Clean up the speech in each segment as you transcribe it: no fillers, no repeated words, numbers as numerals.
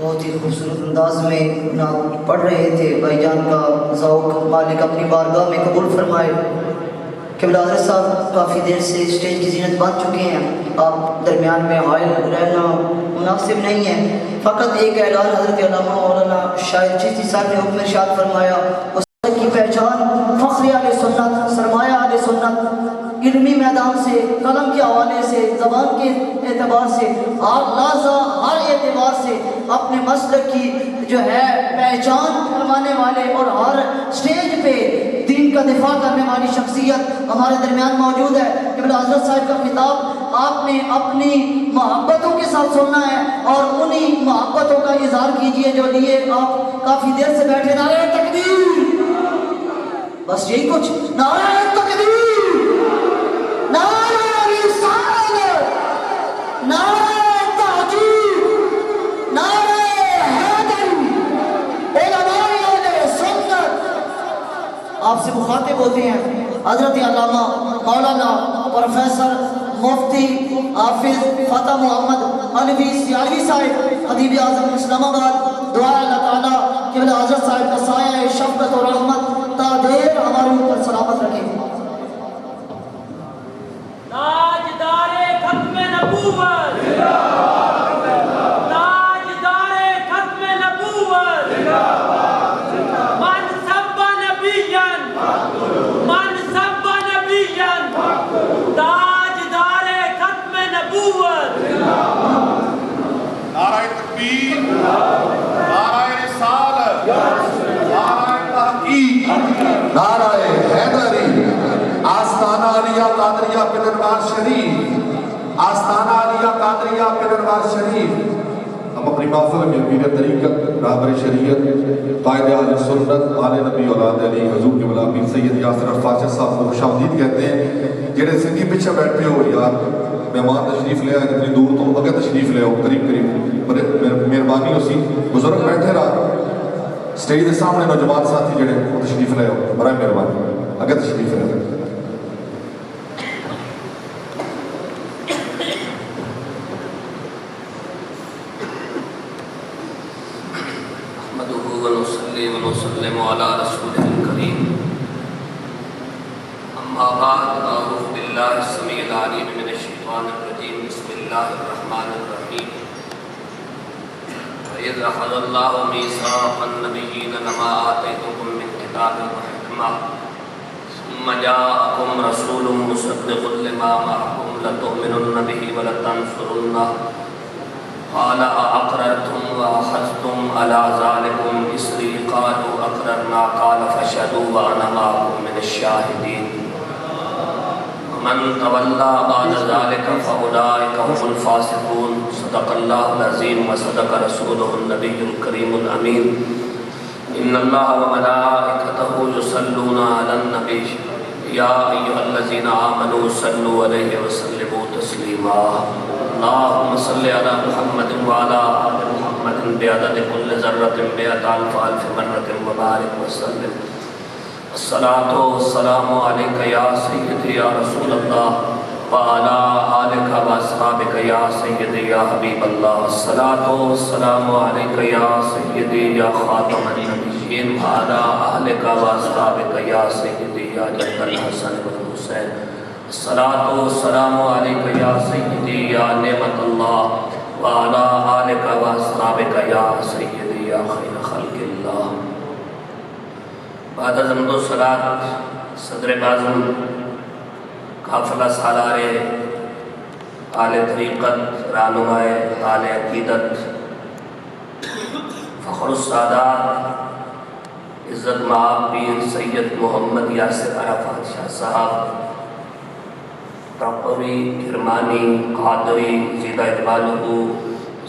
بہت ہی خوبصورت انداز میں نعت پڑھ رہے تھے بھائی جان کا ذوق مالک اپنی بارگاہ میں قبول فرمائے۔ قبلہ حضرت صاحب کافی دیر سے اسٹیج کی زینت بن چکے ہیں، آپ درمیان میں حائل رہنا مناسب نہیں ہے۔ فقط ایک اعلان حضرت علامہ مولانا شاہد چشتی صاحب نے حکم ارشاد فرمایا، اس کی پہچان فخر اہل سنت، سرمایہ اہل سنت، علمی میدان سے، قلم کے حوالے سے، زبان کے اعتبار سے، ہر لحظہ ہر اعتبار سے اپنے مسلک کی جو ہے پہچان کروانے والے اور ہر سٹیج پہ دین کا دفاع کرنے والی شخصیت ہمارے درمیان موجود ہے۔ قبلہ حضرت صاحب کا خطاب آپ نے اپنی محبتوں کے ساتھ سننا ہے اور انہی محبتوں کا اظہار کیجئے جو لیے آپ کافی دیر سے بیٹھے۔ نعرہ تکبیر، بس یہی کچھ، نعرہ تکبیر، نعرہ رسالت، نعرہ تحقیق، نعرہ حیدر، علماء اہل سنت۔ آپ سے مخاطب ہوتے ہیں حضرت علامہ مولانا پروفیسر مفتی حافظ فتح محمد علوی سیالوی صاحب، خطیب اعظم اسلام آباد۔ دعا اللہ تعالیٰ قبلہ حضرت صاحب کا سایہ شفقت اور رحمت تا دیر ہمارے اوپر سلامت رکھے۔ تاجدار ختم نبوت، تاجدار ختم نبوت، من سب نبیا، من سب نبیا، تاجدار ختم نبوت۔ نعرہ تکبیر، نعرہ رسالت، نعرہ تحقیق، نعرہ حیدری، آستانہ علیہ قادریہ پنروار شریف، آستانہ علیہ قادریہ پنروار شریف۔ ہم اپنی محفل میں پیر طریقت، رہبر شریعت، قائد اہل سنت، آل نبی اولاد علی حضور کے مولا پیر سید یاسر عرفات صاحب کو خوش آمدید کہتے ہیں۔ جڑے سنگی پیچھے بیٹھے ہو یار، مہمان تشریف لے آئے اتنی دور تو اگر تشریف لے آؤ، قریب قریب مہربانی اسی بزرگ بیٹھے رہا سٹیج کے سامنے نوجوان ساتھی جڑے وہ تشریف لے آؤ، برائے مہربانی اگر تشریف لے آؤ۔ ونسلم علی رسول الکریم، اما بعد، اعوذ باللہ السمیع العلیم من الشیطان الرجیم، بسم اللہ الرحمن الرحیم۔ وَإِذْ أَخَذَ اللَّهُ مِيثَاقَ النَّبِيِّينَ لَمَا آتَيْتُكُم مِّن كِتَابٍ وَحِكْمَةٍ ثُمَّ جَاءَكُمْ رَسُولٌ مُّصَدِّقٌ لِّمَا مَعَكُمْ لَتُؤْمِنُنَّ بِهِ وَلَتَنصُرُنَّهُ قال أَأَقْرَرْتُمْ وَأَخَذْتُمْ عَلَى ذَلِكُمْ إِصْرِي قالوا أَقْرَرْنَا قال فاشهدوا وأنا معكم من الشاهدين ومن تولى بعد ذلك فأولئك هم الفاسقون صدق الله العظيم وصدق رسوله النبي الكريم الأمين إن الله وملائكته يصلون على النبي يا أيها الذين آمنوا صلوا عليه وسلموا تسليما اللهم صل على محمد وعلى آل محمد بعدد كل ذرة مئة ألف مرة وبارك وسلم الصلاة والسلام عليك يا سيدي يا رسول الله وعلى آلك وأصحابك يا سيدي يا حبيب الله الصلاة والسلام عليك يا سيدي يا خاتم النبيين وعلى آلك وأصحابك يا سيدي يا جد الحسن والحسين الصلاة والسلام عليك يا سيدي يا نعمة الله وعلى آلك وأصحابك يا سيدي يا خير خلق الله۔ بعد از حمد و صلاة صدر اعظم قافلہ سالار آل طریقت، رہنمائے آل عقیدت، فخر السادات، عزت مآب پیر سید محمد یاسر عرفات شاہ صاحب، تقوی کرمانی قادری زیدہ اقبالہ،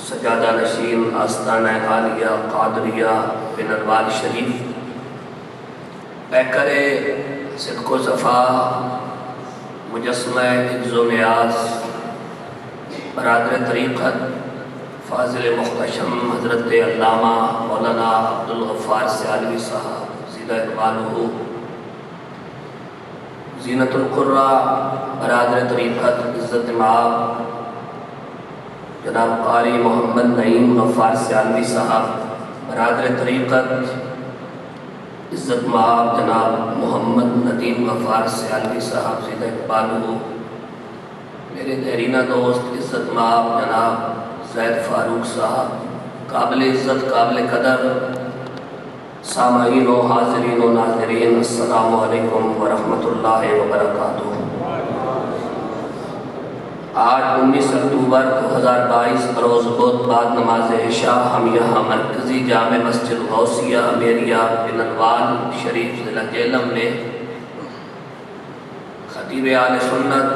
سجادہ نشین آستانہ عالیہ قادریہ پنروار شریف، پیکر صدق و صفا، مجسمہ عز و نیاز، برادر طریقت، فاضل محتشم حضرت علامہ مولانا عبدالغفار سیالوی صاحب زیدہ اقبالہ، زینت القرہ، برادر طریقت، عزت مآب، جناب قاری محمد نعیم غفار سیالوی صاحب، برادر طریقت عزت مآب جناب محمد ندیم غفار سیالوی صاحب زندہ اقبال ہو، میرے دیرینہ دوست عزت مآب جناب زید فاروق صاحب، قابل عزت قابل قدر سامعین و حاضرین و ناظرین، السلام علیکم ورحمۃ اللہ وبرکاتہ۔ آج 19 اکتوبر 2022 بروز بدھ بعد نماز عشاء ہم یہاں مرکزی جامع مسجد غوثیہ امیریہ بننوال شریف ضلع جہلم میں خطیب اہل سنت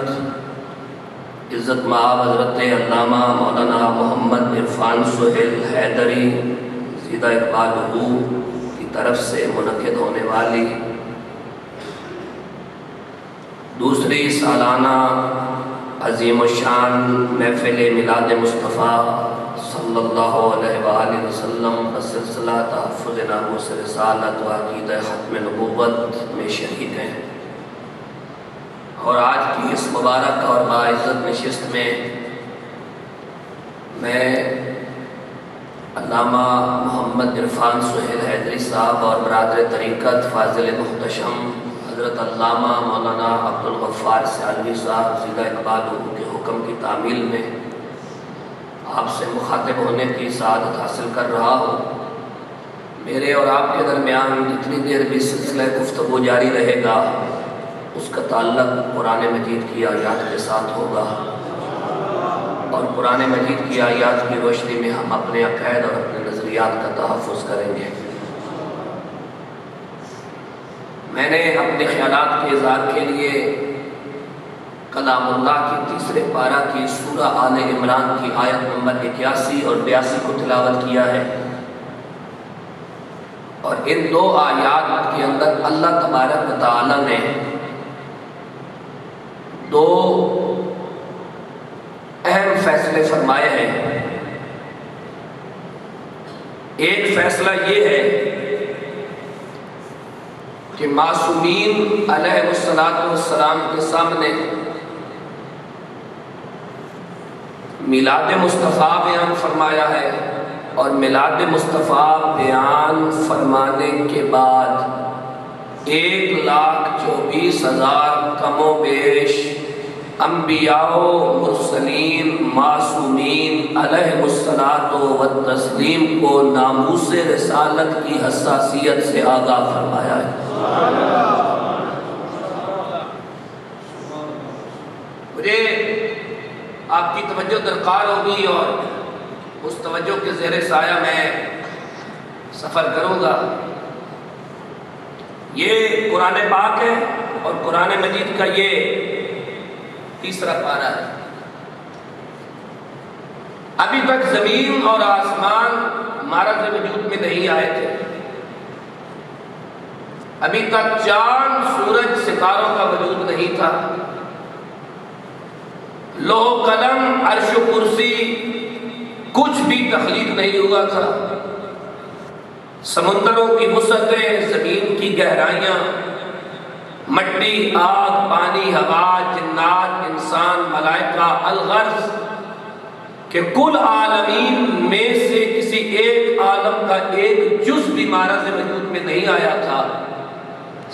عزت مآب حضرت علامہ مولانا محمد عرفان سہیل حیدری زندہ اقبال ہو کی طرف سے منعقد ہونے والی دوسری سالانہ عظیم الشان محفل میلاد مصطفیٰ صلی اللہ علیہ وآلہ وسلم بسلسلہ تحفظ ناموس رسالت و عقیدہ ختم نبوت میں شریک ہیں، اور آج کی اس مبارک اور باعزت نشست میں میں علامہ محمد عرفان سہیل حیدری صاحب اور برادر طریقت فاضل محتشم حضرت علامہ مولانا عبدالغفار سیالوی صاحب زندہ اقبال کے حکم کی تعمیل میں آپ سے مخاطب ہونے کی سعادت حاصل کر رہا ہوں۔ میرے اور آپ کے درمیان جتنی دیر بھی سلسلہ گفتگو جاری رہے گا اس کا تعلق قرآن مجید کی آیات کے ساتھ ہوگا، اور قرآن مجید کی آیات کی روشنی میں ہم اپنے عقائد اور اپنے نظریات کا تحفظ کریں گے۔ میں نے اپنے خیالات کے اظہار کے لیے کلام اللہ کی تیسرے پارہ کی سورہ آل عمران کی آیت نمبر 81 اور 82 کو تلاوت کیا ہے، اور ان دو آیات کے اندر اللہ تبارک و تعالی نے دو اہم فیصلے فرمائے ہیں۔ ایک فیصلہ یہ ہے کہ معصومین علیہ السلام کے سامنے میلاد مصطفیٰ بیان فرمایا ہے، اور میلاد مصطفیٰ بیان فرمانے کے بعد 1,24,000 کم و بیش انبیاء و مرسلین معصومین علیہ السلام کو ناموس رسالت کی حساسیت سے آگاہ فرمایا ہے۔ مجھے آپ کی توجہ درکار ہوگی، اور اس توجہ کے زیر سایہ میں سفر کروں گا۔ یہ قرآن پاک ہے، اور قرآن مجید کا یہ تیسرا پارہ ہے۔ ابھی تک زمین اور آسمان معرض وجود میں نہیں آئے تھے، ابھی تک چاند سورج ستاروں کا وجود نہیں تھا، لوح قلم عرش و کرسی کچھ بھی تخلیق نہیں ہوا تھا، سمندروں کی وسعتیں، زمین کی گہرائیاں، مٹی، آگ، پانی، ہوا، جنات، انسان، ملائکہ، الغرض کہ کل عالمین میں سے کسی ایک عالم کا ایک جز بھی معرض وجود میں نہیں آیا تھا،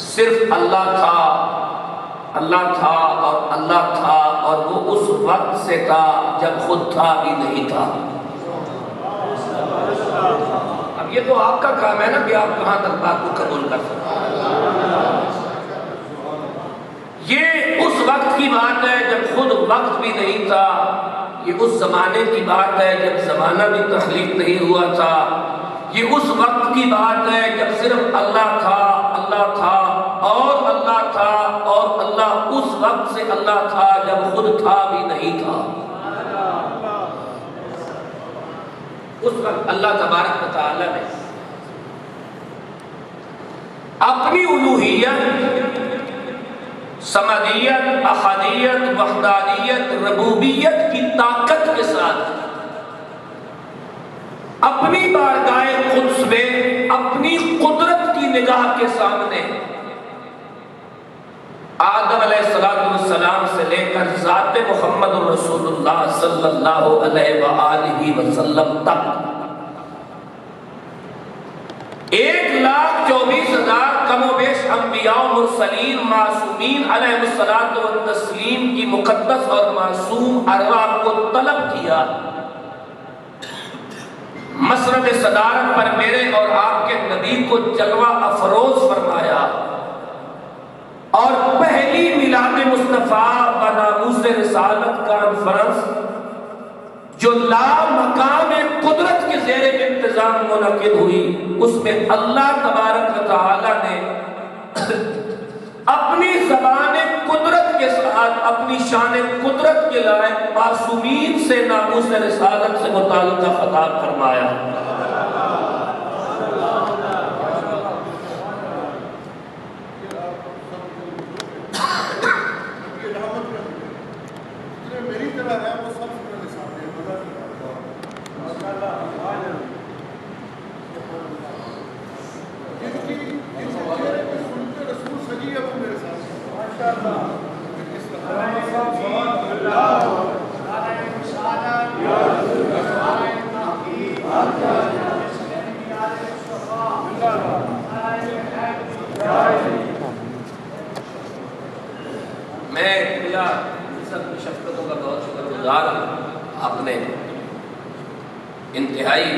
صرف اللہ تھا، اللہ تھا اور اللہ تھا، اور وہ اس وقت سے تھا جب خود تھا بھی نہیں تھا۔ اب یہ تو آپ کا کام ہے نا کہ آپ کہاں تک بات کو قبول کر سکتے ہیں۔ یہ اس وقت کی بات ہے جب خود وقت بھی نہیں تھا، یہ اس زمانے کی بات ہے جب زمانہ بھی تخلیق نہیں ہوا تھا، یہ اس وقت کی بات ہے جب صرف اللہ تھا، اللہ تھا اور اللہ تھا، اور اللہ اس وقت سے اللہ تھا جب خود تھا بھی نہیں تھا۔ اس وقت اللہ تبارک و تعالی نے اپنی الوہیت، سمدیت، احدیت، وحدانیت، ربوبیت کی طاقت کے ساتھ اپنی بارگاہ قدس میں اپنی قدرت کی نگاہ کے سامنے آدم علیہ السلام سے لے کر کر ذات محمد رسول اللہ صلی اللہ علیہ وآلہ وسلم تک 1,24,000 کم و بیش انبیاء و مرسلین معصومین علیہ الصلوۃ والتسلیم کی مقدس اور معصوم ارواح کو طلب کیا، مسرد صدارت پر میرے اور آپ کے نبی کو جلوہ افروز فرمایا، اور پہلی میلاد مصطفیٰ بناموس رسالت کانفرنس جو لا مقام قدرت کے زیر انتظام منعقد ہوئی، اس میں اللہ تبارک و تعالی نے اپنی زبان قدرت کے ساتھ اپنی شان قدرت کے لائق معصومین سے ناموس رسالت سے متعلقہ خطاب فرمایا۔ میں سب کی شفقتوں کا بہت شکر گزار ہوں۔ آپ نے انتہائی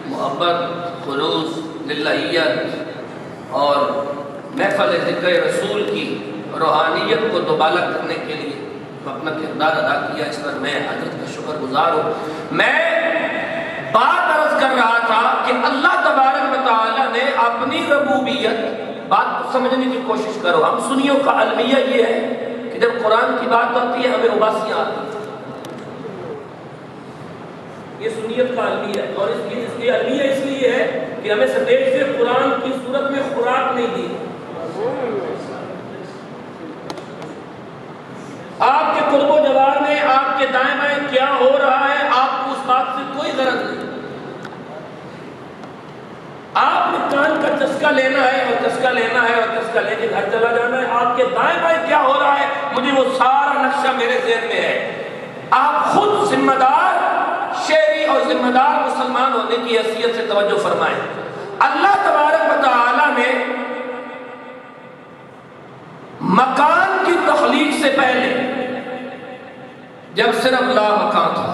محبت، خلوص، للہیت اور محفل ذکر رسول کی روحانیت کو دوبالا کرنے کے لیے اپنا کردار ادا کیا، اس پر میں حضرت کا شکر گزار ہوں۔ میں بات عرض کر رہا تھا کہ اللہ تبارک و تعالی نے اپنی ربوبیت، بات کو سمجھنے کی کوشش کرو، ہم سنیوں کا المیہ یہ ہے کہ جب قرآن کی بات آتی ہے ہمیں اباسیاں آتی ہیں، یہ سنیت کا المیہ ہے، اور اس کی المیہ اس لیے ہے کہ ہمیں سدیش سے قرآن کی صورت میں خوراک نہیں دی۔ آپ کے قرب و جوار میں آپ کے دائیں بائیں کیا ہو رہا ہے آپ کو اس بات سے کوئی غرض نہیں۔ آپ نے کان کا چسکا لینا ہے اور چسکا لینا ہے اور چسکا لے کے گھر چلا جانا ہے، آپ کے دائیں بائیں کیا ہو رہا ہے مجھے وہ سارا نقشہ میرے ذہن میں ہے۔ آپ خود ذمہ دار شہری اور ذمہ دار مسلمان ہونے کی حیثیت سے توجہ فرمائیں۔ اللہ تبارک و تعالی نے مکان کی تخلیق سے پہلے، جب صرف لا مکان تھا،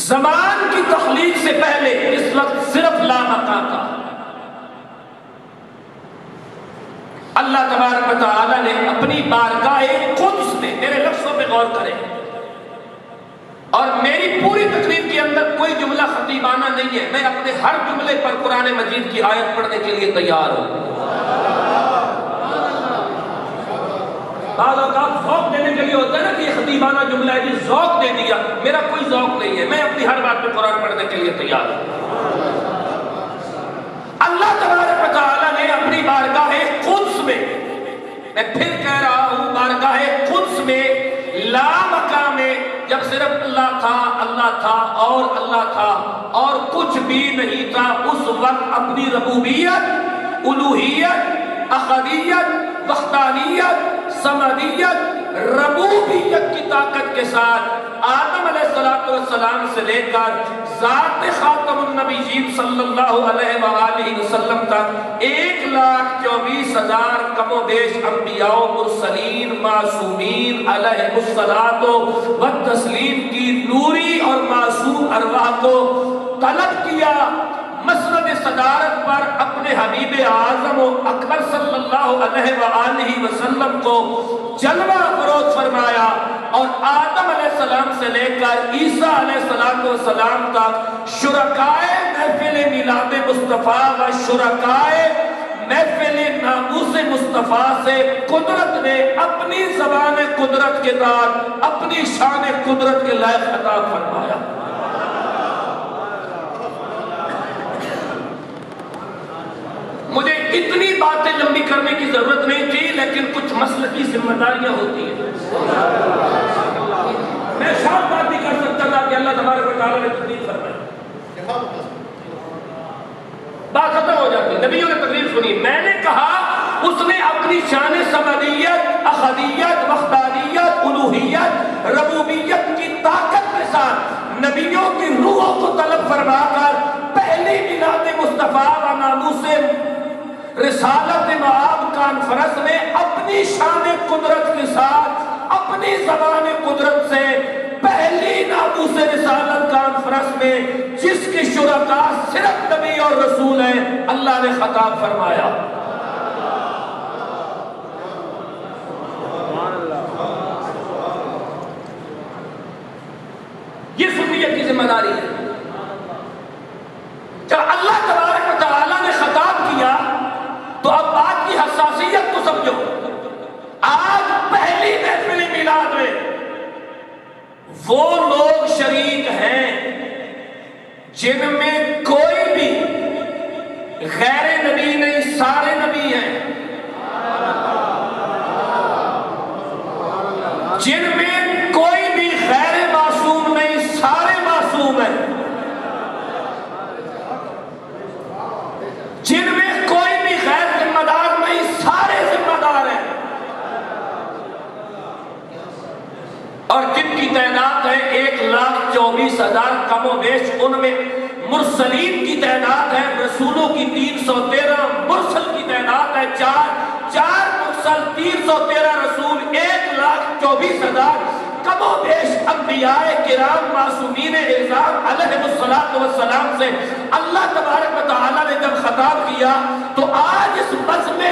زمان کی تخلیق سے پہلے اس وقت صرف لا مکان تھا، اللہ تبارک و تعالی نے اپنی بارگاہ قدس میں، میرے لفظوں پہ غور کریں، اور میری پوری تقریر کے اندر کوئی جملہ خطیبانہ نہیں ہے، میں اپنے ہر جملے پر قرآن مجید کی آیت پڑھنے کے لیے تیار ہوں۔ بعض اوقات ذوق دینے کے لیے ہوتا ہے نا کہ یہ خطیبانہ جملہ ہے جی، ذوق دے دیا، میرا کوئی ذوق نہیں ہے، میں اپنی ہر بات پہ قرآن پڑھنے کے لیے تیار ہوں۔ اللہ تبارک و تعالی نے اپنی بارگاہ قدس میں، میں پھر کہہ رہا ہوں، بارگاہ قدس میں لا مقام میں، جب صرف اللہ تھا اور اللہ تھا اور کچھ بھی نہیں تھا، اس وقت اپنی ربوبیت، الوہیت، احدیت، وحدانیت، سمدیت، ربوبیت کی طاقت کے ساتھ آدم علیہ السلام سے لے کر ذات خاتم النبیین صلی اللہ علیہ وآلہ وسلم تک 1,24,000 کم و بیش انبیاء و مرسلین معصومین علیہ الصلوۃ والتسلیم کی نوری اور معصوم ارواح کو طلب کیا، مسند صدارت پر اپنے حبیب اعظم و اکبر صلی اللہ علیہ وآلہ وسلم کو جلوہ افروز فرمایا، اور آدم علیہ السلام سے لے کر عیسیٰ علیہ السلام تک شرکائے محفل میلاد مصطفیٰ و شرکائے محفل ناموس مصطفیٰ سے قدرت نے اپنی زبان قدرت کے ساتھ اپنی شان قدرت کے لائق خطاب فرمایا۔ مجھے اتنی باتیں لمبی کرنے کی ضرورت نہیں تھی، لیکن کچھ مسلکی ذمہ داریاں ہوتی ہیں۔ میں شاید بات نہیں کر سکتا تھا کہ اللہ تبارک و تعالیٰ نے تقدیر فرمائی، بات ختم ہو جاتی ہے۔ نبیوں نے میں نے کہا اس نے اپنی شان سمدیت، احدیت، وحدانیت، الوہیت، ربوبیت کی طاقت کے ساتھ نبیوں کی روحوں کو طلب فرما کر پہلی میلاد مصطفیٰ و ناموس رسالت مآب کانفرنس میں اپنی شان قدرت کے ساتھ اپنی زبان قدرت سے پہلی ناموس رسالت کانفرنس میں جس کی شرکاء صرف نبی اور رسول ہیں اللہ نے خطاب فرمایا. یہ سنیت کی ذمہ داری ہے. جب اللہ تبارک و تعالیٰ نے خطاب کیا تو اب بات کی حساسیت کو سمجھو. آج پہلی محفل میلاد میں وہ لوگ شریک ہیں جن میں کوئی بھی غیر نبی نہیں، سارے نبی ہیں. جن میں کوئی بھی غیر معصوم نہیں، سارے معصوم ہیں. جن میں کوئی بھی غیر ذمہ دار نہیں، سارے ذمہ دار ہیں. اور جن کی تعداد ہے 1,24,000 کم و بیش، ان میں مرسلین کی تعداد ہے، رسولوں کی 313، مرسل کی تعداد ہے 4 مرسل 313 رسول 1,24,000 کم و بیش انبیاء کرام معصومین اعظام علیہ السلام سے اللہ تبارک و تعالیٰ نے جب خطاب کیا تو آج اس بزم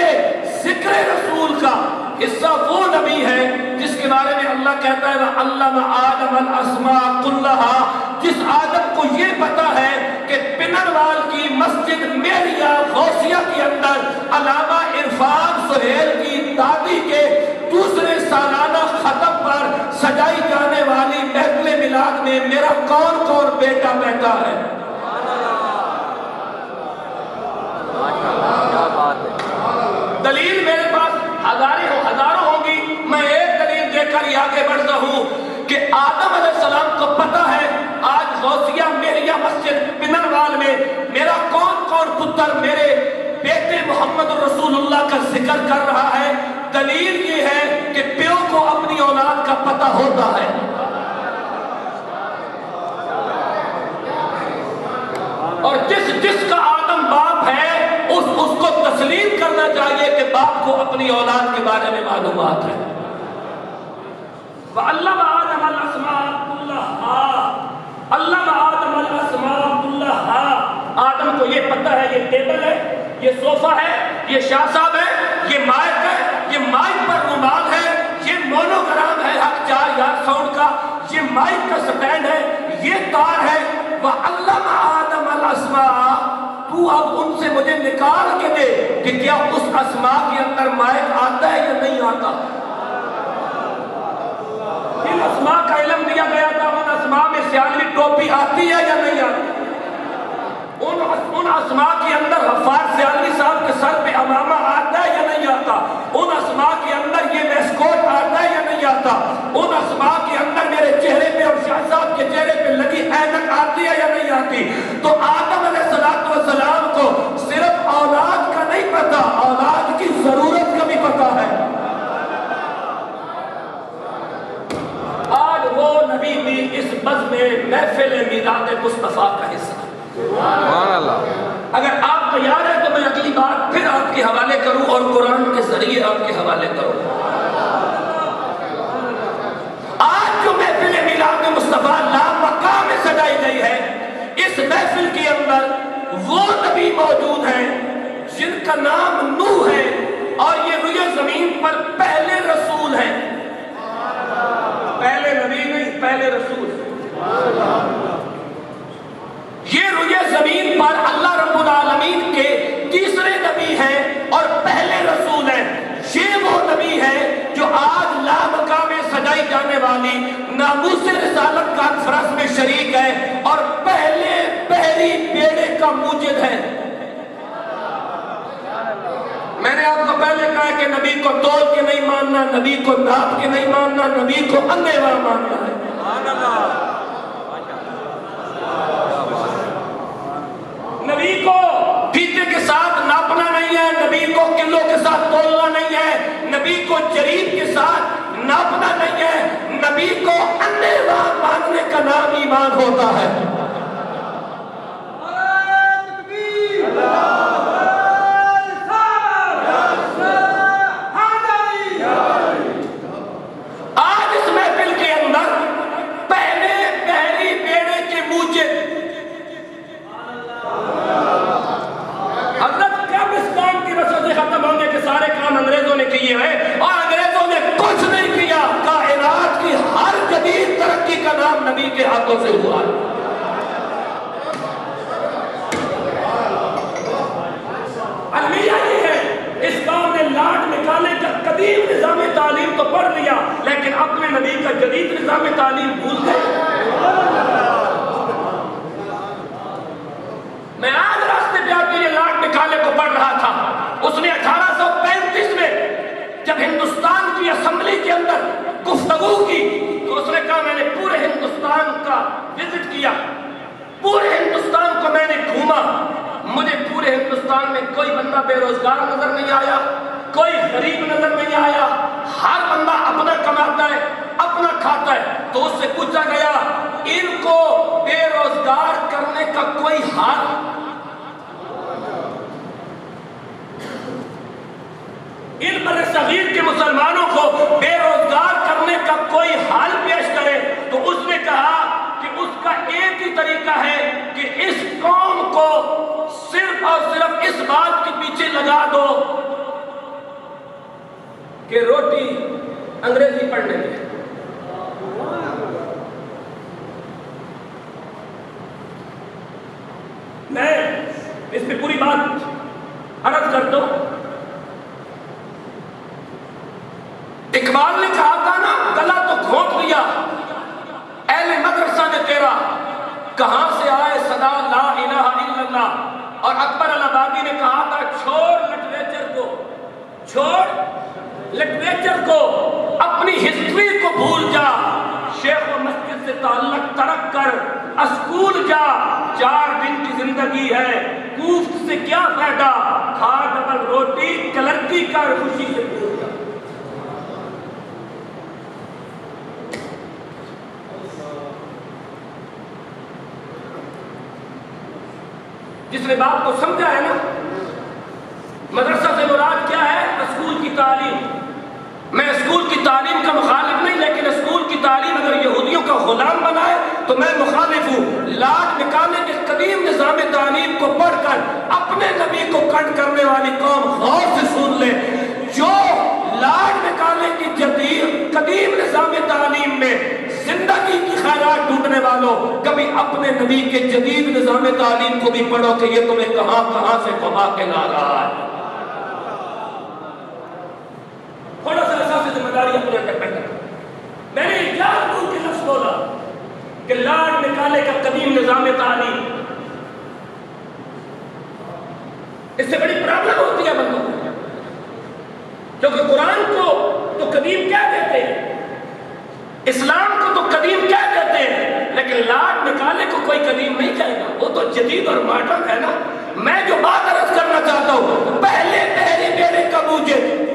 ذکر رسول کا حصہ وہ نبی ہے جس کے بارے میں اللہ کہتا ہے وَعَلَّمَ آدَمَ الْأَسْمَاءَ كُلَّهَا، جس آدم کو یہ پتا ہے کہ پنروال کی مسجد میریہ غوثیہ کے اندر علامہ عرفان سہیل کی دادی کے دوسرے سالانہ ختم پر سجائی جانے والی محفل میلاد میں میرا کون کون بیٹا بیٹا ہے. دلیل میرے پاس ہزاروں ہوگی، میں ایک دلیل دے کر یہ آگے بڑھتا ہوں کہ آدم علیہ السلام کو پتا ہے آج غوثیہ میریہ مسجد پنروال میں میرا کون کون پتر میرے بیٹے محمد رسول اللہ کا ذکر کر رہا ہے. دلیل یہ ہے کہ پیو کو اپنی اولاد کا پتہ ہوتا ہے. اور جس کا آدم باپ ہے اس کو تسلیم کرنا چاہیے کہ باپ کو اپنی اولاد کے بارے میں معلومات ہے. وَعَلَّمَ آدَمَ الْأَسْمَاءَ كُلَّهَا، عَلَّمَ آدَمَ الْأَسْمَاءَ كُلَّهَا. آدم کو یہ پتہ ہے یہ ٹیبل ہے، یہ صوفہ ہے، یہ شاہ صاحب ہے، یہ مائک ہے، یہ مائک پر رومال ہے، یہ مونوگرام ہے حق 4 یار ساؤنڈ کا، یہ مائک کا سٹینڈ ہے، یہ تار ہے. وَعَلَّمَ آدَمَ الْأَسْمَاءَ، تو اب ان سے مجھے نکال کے دے کہ کیا اس اسماء کے اندر مائک آتا ہے یا نہیں آتا. ان اسماء کا علم دیا گیا تھا، ان اسماء میں سیالی ٹوپی آتی ہے یا نہیں آتی. ان اسماء کے اندر حفاظ سیالی صاحب کے سر پہ امامہ آتا ہے یا نہیں آتا. ان اسماء کے اندر یہ ویسکوٹ آتا ہے یا نہیں آتا. ان اسماء کے اندر میرے چہرے پہ اور شاہ صاحب کے چہرے پہ لگی اینک آتی ہے یا نہیں آتی. تو آدم علیہ السلام کو صرف اولاد کا نہیں پتا، اولاد کی ضرورت کا بھی پتا ہے. آج وہ نبی بھی اس بزم محفل میلاد مصطفیٰ کا حصہ. اگر آپ تیار ہیں تو میں اگلی بات پھر آپ کے حوالے کروں اور قرآن کے ذریعے آپ کے حوالے کروں. آج جو محفل میلاد مصطفیٰ لامقام میں سجائی گئی ہے، اس محفل کے اندر وہ نبی موجود ہیں جن کا نام نوح ہے اور یہ روئے زمین پر پہلے رسول ہیں. پہلے نبی نہیں، پہلے رسول. یہ روئے زمین پر اللہ رب العالمین کے تیسرے نبی ہیں اور پہلے رسول ہیں. یہ وہ نبی ہے جو آج لامقام میں سجائی جانے والی ناموس رسالت کانفرنس میں شریک ہے اور پہلی بیڑے کا موجد ہے. میں نے آپ کو پہلے کہا کہ نبی کو تول کے نہیں ماننا، نبی کو ناپ کے نہیں ماننا، نبی کو اندھے وہاں ماننا ہے. نبی کو پھیتے کے ساتھ ناپنا نہیں ہے، نبی کے ساتھ تولنا نہیں ہے، نبی کو جریب کے ساتھ ناپنا نہیں ہے، نبی کو انے وان ماننے کا نام ایمان ہوتا ہے۔ آج اس محفل کے اندر پہلے پہلی بیڑے کے موجب حضرت کب اس کام کی وجہ سے ختم ہوں گے کہ سارے کام انگریزوں نے کیے ہیں، اور انگریزوں نے کچھ نہیں کیا، کائنات کی ہر جدید ترقی کا نام نبی کے ہاتھوں سے ہوا ہے۔ المیہ یہ ہے، اس قوم نے لاٹ نکالنے کا قدیم نظام تعلیم تو پڑھ لیا، لیکن اپنے نبی کا جدید نظام تعلیم بھول گئے۔ میں آج راستے پہ آ کے یہ لاٹ نکالنے کو پڑھ رہا تھا، اس نے 1835 میں جب ہندوستان کی اسمبلی کے اندر گفتگو کی تو اس نے کہا میں نے پورے ہندوستان کا وزٹ کیا، پورے ہندوستان کو میں نے گھوما، مجھے پورے ہندوستان میں کوئی بندہ بے روزگار نظر نہیں آیا، کوئی غریب نظر نہیں آیا، ہر بندہ اپنا کماتا ہے، اپنا کھاتا ہے۔ تو اس سے پوچھا گیا ان کو بے روزگار کرنے کا کوئی حال؟ ان بر صغیر کے مسلمانوں کو بے روزگار کرنے کا کوئی حال پیش کرے؟ تو اس نے کہا کہ اس کا ایک ہی طریقہ ہے کہ اس قوم کو صرف اور صرف اس بات کے پیچھے لگا دو کہ روٹی انگریزی پڑھنے کی۔ میں اس پہ پوری بات عرض کرتا ہوں۔ اقبال نے کہا تھا نا، گلا تو گھونٹ لیا اہل مدرسہ نے تیرا، کہاں سے آئے صدا لا الہ الا اللہ۔ اور اکبر الہآبادی نے کہا تھا چھوڑ لٹریچر کو، چھوڑ لٹریچر کو، اپنی ہسٹری کو بھول جا، شیخ و مسجد سے تعلق ترک کر اسکول جا، 4 دن کی زندگی ہے، کوفت سے کیا فائدہ، کھا ڈبل روٹی کلرکی کر خوشی سے بھول جا۔ جس نے بات کو سمجھا ہے نا، مدرسہ سے مراد کیا ہے؟ اسکول کی تعلیم۔ میں اسکول کی تعلیم کا مخالف نہیں، لیکن اسکول کی تعلیم اگر یہودیوں کا غلام بنائے تو میں مخالف ہوں۔ لاٹ نکالنے کے قدیم نظام تعلیم کو پڑھ کر اپنے نبی کو کٹ کرنے والی قوم غور سے سن لے، جو لاٹ نکالنے کی جدید قدیم نظام تعلیم میں زندگی کی خیرات ڈھونڈنے والوں، کبھی اپنے نبی کے جدید نظام تعلیم کو بھی پڑھو کہ یہ تمہیں کہاں کہاں سے گھما کے لا رہا ہے۔ تھوڑا سا احساس ذمہ داری اپنے اندر پیدا کرو۔ میں نے 11 دور کے لفظ بولا کہ لاٹ نکالے کا قدیم نظام تعلیم، اس سے بڑی پرابلم ہوتی ہے بندوں کو، کیونکہ قرآن کو تو قدیم کہہ دیتے ہیں، اسلام کو تو قدیم کہہ دیتے ہیں، لیکن لاٹ نکالے کو کوئی قدیم نہیں کہے گا، وہ تو جدید اور ماڈرن ہے نا۔ میں جو بات عرض کرنا چاہتا ہوں، پہلے پہلی بیڑے کا موجب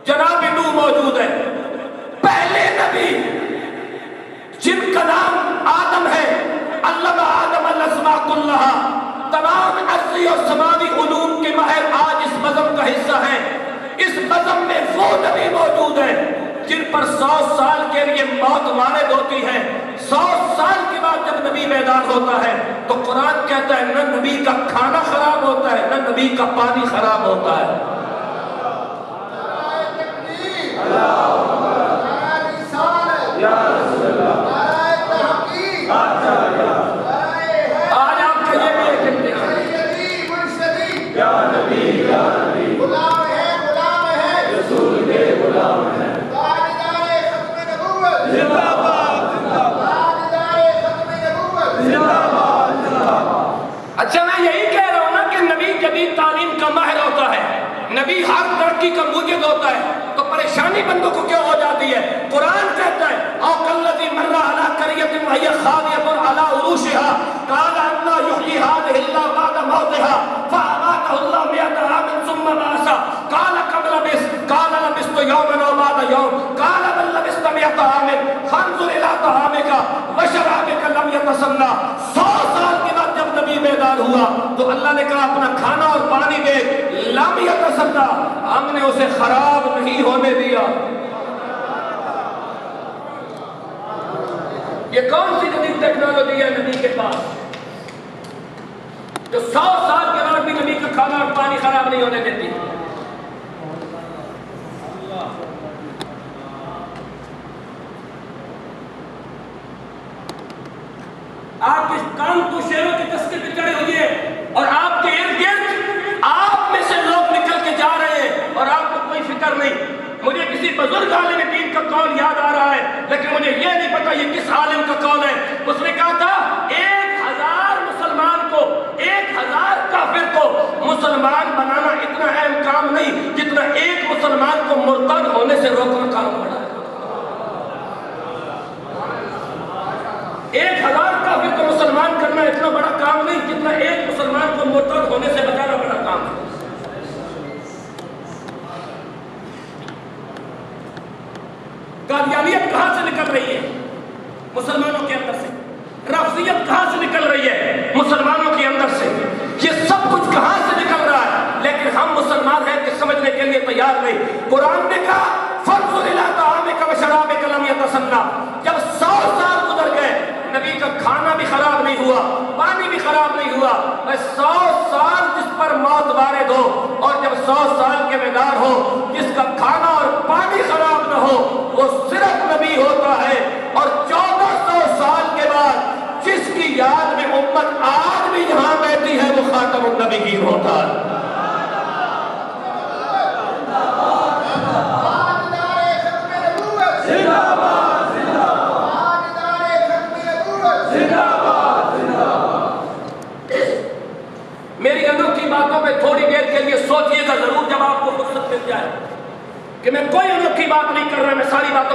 جناب نوح موجود ہے، پہلے نبی جن کا نام آدم ہے، علم آدم الاسماء کلہا، تمام ارضی اور سماوی علوم کے ماہر آج اس بزم کا حصہ ہیں۔ اس بزم میں وہ نبی موجود ہے جن پر 100 سال کے لیے موت وارد ہوتی ہے، 100 سال کے بعد جب نبی بیدار ہوتا ہے تو قرآن کہتا ہے نہ نبی کا کھانا خراب ہوتا ہے، نہ نبی کا پانی خراب ہوتا ہے۔ آج آپ کا یہ بھی ایک امتحان ہے۔ غلام ہے رسول کے غلام ہے، اچھا میں یہی کہہ رہا ہوں نا کہ نبی جدید تعلیم کا ماہر ہوتا ہے، نبی ہر ترقی کا موجب ہوتا ہے، تو پریشانی بندوں کو کیوں ہو جاتی ہے؟ قرآن کہتا ہے او کالذی مر علی قریۃ وہی خاویۃ علی عروشہا قال انا یحیی ہذہ اللہ بعد موتہا فاماتہ اللہ 100 عام ثم بعثہ طعامك فانظر الى طعامك وشرابك لم يتسنى. 100 سال کے بعد جب نبی بیدار ہوا تو اللہ نے کہا اپنا کھانا اور پانی دیکھ. لم يتسنى, ہم نے اسے خراب نہیں ہونے دیا. یہ کون سی جدید ٹیکنالوجی ہے نبی کے پاس جو 100 سال کے بعد بھی نبی کا کھانا اور پانی خراب نہیں ہونے دیتی؟ آپ کے کام تو شیروں کے تسکے پہ چڑھے ہوئے اور آپ کے ارد گرد آپ میں سے لوگ نکل کے جا رہے ہیں اور آپ کو کوئی فکر نہیں. مجھے کسی بزرگ عالم دین کا قول یاد آ رہا ہے لیکن مجھے یہ نہیں پتا یہ کس عالم کا قول ہے. اس نے کہا تھا 1000 مسلمان کو 1000 کافر کو مسلمان بنانا اتنا اہم کام نہیں جتنا ایک مسلمان کو مرتد ہونے سے روکنا کام بڑا ہے. 1000 کافر کو مسلمان کرنا اتنا بڑا کام نہیں جتنا ایک مسلمان کو مرتد ہونے سے بچانا بڑا کام ہے. قادیانیت کہاں سے نکل رہی ہے؟ مسلمانوں کے اندر سے. رافضیت کہاں سے نکل رہی ہے؟ مسلمانوں کے اندر سے. یہ سب کچھ کہاں سے نکل رہا ہے؟ لیکن ہم مسلمان ہیں کہ سمجھنے کے لیے تیار نہیں. قرآن نے کہا فانظر الی طعامک وشرابک لم یتسنى. جب 100 سال گزر گئے نبی کا کھانا بھی خراب نہیں ہوا, پانی بھی خراب نہیں ہوا. 100 سال جس پر موت وارد ہو اور جب 100 سال کے بیدار ہو جس کا کھانا اور پانی خراب نہ ہو وہ صرف نبی ہوتا ہے. اور 1400 سال کے بعد جس کی یاد میں امت آج بھی یہاں بیٹھی ہے وہ خاتم النبیین ہوتا ہے. میری انوکھی باتوں پہ تھوڑی دیر کے لیے سوچئے گا ضرور جب آپ کو فرصت مل جائے کہ میں کوئی انوکھی بات نہیں کر رہا, میں ساری باتوں